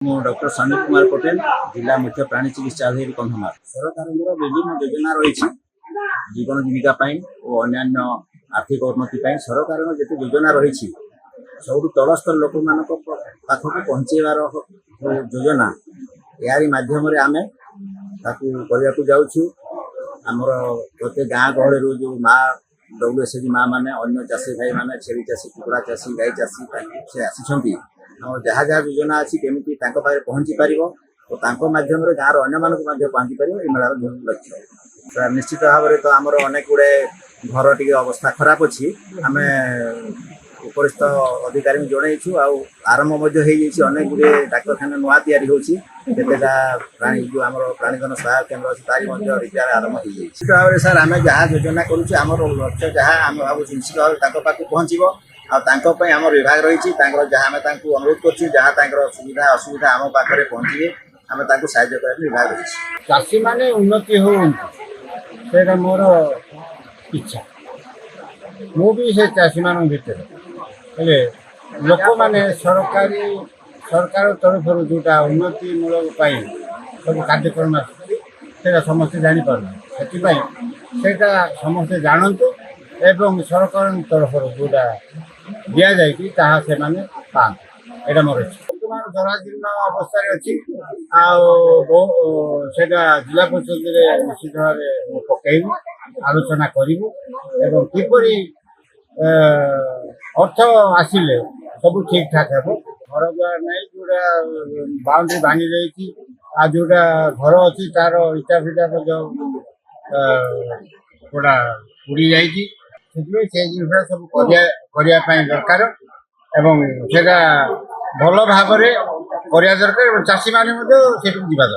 Doctor समीप कुमार पटेल जिला मुख्य प्राणी चिकित्सा अधिकारी कंधमाल। सरकार विभिन्न योजना रही जीवन जीविका और अन्य आर्थिक उन्नति सरकार जिते योजना रही सब तलस्तर लोक मान पाखक पहुँचार योजना यारी मध्यम आम करने जाऊँ। आमर प्रत्येक गाँ गहली जो माँ WSG माँ मैंने अन्य चाषी भाई मैंने छेली चाषी कुकुड़ा चाषी गाई चाषी से आसी जहाँ जहाँ योजना अच्छी केमी पहुँची पार और माध्यम गाँव अन्य मानक पहुँची पार ये मेलार लक्ष्य। निश्चित भाव में तो आमर अनेक गुड़े घर टी अवस्था खराब अच्छी आम उपरिस्थ अधिकारी जनईचु आरंभ अनेक गुड़े डाक्तखाना नुआ या प्राणी जो आम प्राणीधन सहायक केन्द्र अच्छी तारी रिपेयर आरंभ हो निश्चित भाव में सर आम जहाँ योजना करुँच लक्ष्य जहाँ आम भाव निश्चित भाव पाक पहुँचो आम विभाग रही जहाँ अनुरोध कर सुविधा असुविधा आम पाखे पहुँचे आम साहय कर विभाग रही चाषी माने उन्नति हो मोर इच्छा मु भी से चाषी मान भर लोक मैंने सरकार तरफ जोटा उन्नति मूलक सब कार्यक्रम से समस्ते जापर से समस्ते जानतु एवं सरकार तरफ जोटा दि जाए से पाता मोर बर्तमान जराजीर्ण अवस्था अच्छी जिला परिषद निश्चित भाव पकईबू आलोचना करूँ एवं किपरि अर्थ आसिले सब ठीक ठाक हे घर द्वार नहीं जोड़ा बाउंड्री भांगी जाइए जोटा घर अच्छी तार इटा फिटा जो थोड़ा उड़ी जाइए से जिन सब करने दरकार एवं से भल भाव में दरकार चाषी मैंने दरकार।